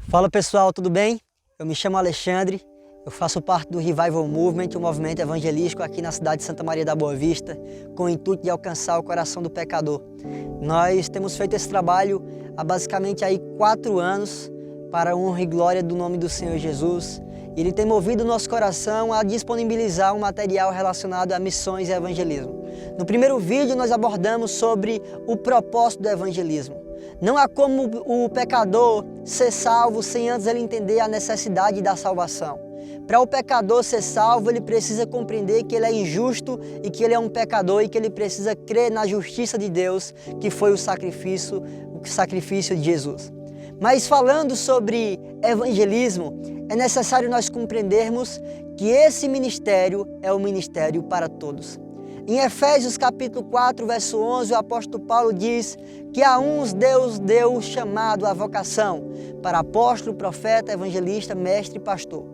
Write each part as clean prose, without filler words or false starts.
Fala pessoal, tudo bem? Eu me chamo Alexandre, eu faço parte do Revival Movement, um movimento evangelístico aqui na cidade de Santa Maria da Boa Vista, com o intuito de alcançar o coração do pecador. Nós temos feito esse trabalho há basicamente 4 anos para a honra e glória do nome do Senhor Jesus. Ele tem movido o nosso coração a disponibilizar um material relacionado a missões e evangelismo. No primeiro vídeo nós abordamos sobre o propósito do evangelismo. Não há como o pecador ser salvo sem antes ele entender a necessidade da salvação. Para o pecador ser salvo, ele precisa compreender que ele é injusto e que ele é um pecador e que ele precisa crer na justiça de Deus, que foi o sacrifício de Jesus. Mas falando sobre evangelismo, é necessário nós compreendermos que esse ministério é o ministério para todos. Em Efésios capítulo 4, verso 11, o apóstolo Paulo diz que a uns Deus deu o chamado à vocação para apóstolo, profeta, evangelista, mestre e pastor.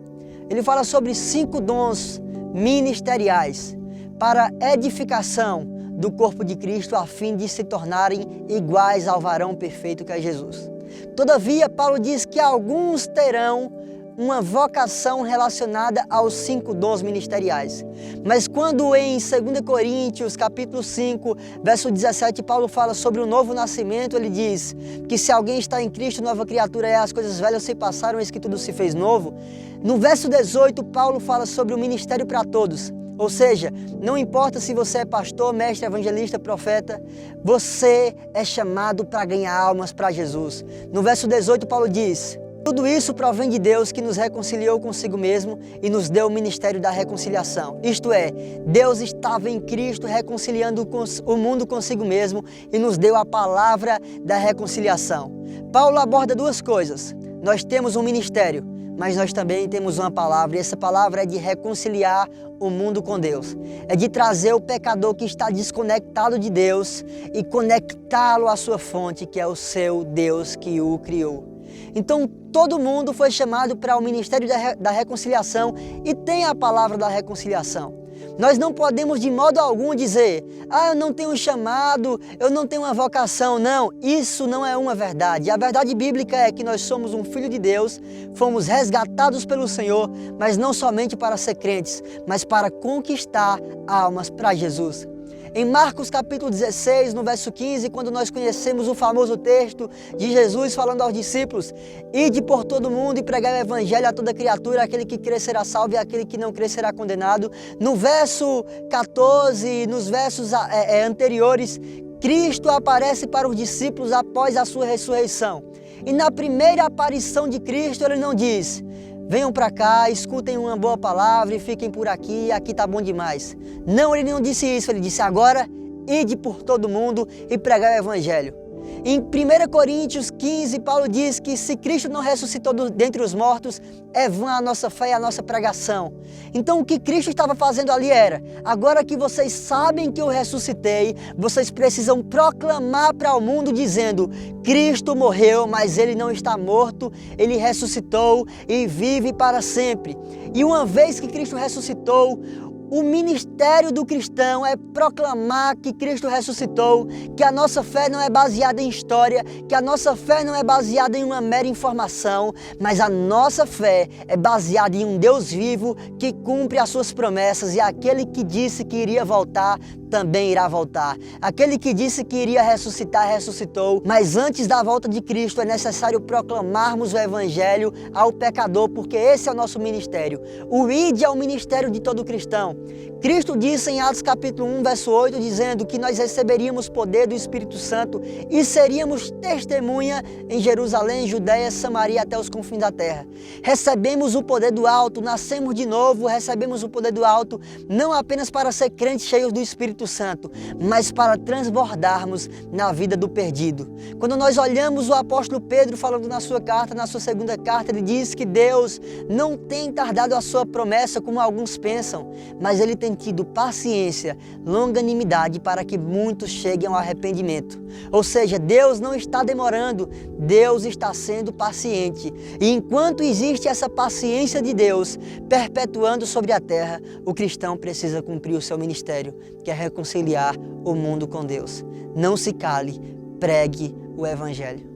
Ele fala sobre 5 dons ministeriais para edificação do corpo de Cristo a fim de se tornarem iguais ao varão perfeito que é Jesus. Todavia, Paulo diz que alguns terão uma vocação relacionada aos 5 dons ministeriais. Mas quando em 2 Coríntios, capítulo 5, verso 17, Paulo fala sobre o novo nascimento, ele diz que se alguém está em Cristo, nova criatura é, as coisas velhas se passaram, eis que tudo se fez novo. No verso 18, Paulo fala sobre o ministério para todos. Ou seja, não importa se você é pastor, mestre, evangelista, profeta, você é chamado para ganhar almas para Jesus. No verso 18, Paulo diz: tudo isso provém de Deus que nos reconciliou consigo mesmo e nos deu o ministério da reconciliação. Isto é, Deus estava em Cristo reconciliando o mundo consigo mesmo e nos deu a palavra da reconciliação. Paulo aborda 2 coisas. Nós temos um ministério, mas nós também temos uma palavra, e essa palavra é de reconciliar o mundo com Deus. É de trazer o pecador que está desconectado de Deus e conectá-lo à sua fonte, que é o seu Deus que o criou. Então, todo mundo foi chamado para o ministério da reconciliação e tem a palavra da reconciliação. Nós não podemos de modo algum dizer: eu não tenho um chamado, eu não tenho uma vocação. Não, isso não é uma verdade. A verdade bíblica é que nós somos um filho de Deus, fomos resgatados pelo Senhor, mas não somente para ser crentes, mas para conquistar almas para Jesus. Em Marcos capítulo 16, no verso 15, quando nós conhecemos o famoso texto de Jesus falando aos discípulos: ide por todo mundo e pregai o evangelho a toda criatura, aquele que crer será salvo e aquele que não crer será condenado. No verso 14, nos versos anteriores, Cristo aparece para os discípulos após a sua ressurreição. E na primeira aparição de Cristo, ele não diz: venham para cá, escutem uma boa palavra e fiquem por aqui, aqui tá bom demais. Não, ele não disse isso, ele disse: agora ide por todo mundo e pregai o evangelho. Em 1 Coríntios 15, Paulo diz que se Cristo não ressuscitou dentre os mortos, é vã a nossa fé e a nossa pregação. Então o que Cristo estava fazendo ali era: agora que vocês sabem que eu ressuscitei, vocês precisam proclamar para o mundo dizendo: Cristo morreu, mas Ele não está morto, Ele ressuscitou e vive para sempre. E uma vez que Cristo ressuscitou, o ministério do cristão é proclamar que Cristo ressuscitou, que a nossa fé não é baseada em história, que a nossa fé não é baseada em uma mera informação, mas a nossa fé é baseada em um Deus vivo que cumpre as suas promessas, e aquele que disse que iria voltar também irá voltar. Aquele que disse que iria ressuscitar, ressuscitou. Mas antes da volta de Cristo é necessário proclamarmos o evangelho ao pecador, porque esse é o nosso ministério. O ide é o ministério de todo cristão. Cristo disse em Atos capítulo 1, verso 8, dizendo que nós receberíamos poder do Espírito Santo e seríamos testemunha em Jerusalém, Judeia, Samaria, até os confins da terra. Recebemos o poder do alto, nascemos de novo, recebemos o poder do alto, não apenas para ser crentes cheios do Espírito Santo, mas para transbordarmos na vida do perdido. Quando nós olhamos o apóstolo Pedro falando na sua carta, na sua 2ª carta, ele diz que Deus não tem tardado a sua promessa como alguns pensam, mas Ele tem tido paciência, longanimidade para que muitos cheguem ao arrependimento. Ou seja, Deus não está demorando, Deus está sendo paciente. E enquanto existe essa paciência de Deus perpetuando sobre a terra, o cristão precisa cumprir o seu ministério, que é reconciliar o mundo com Deus. Não se cale, pregue o Evangelho.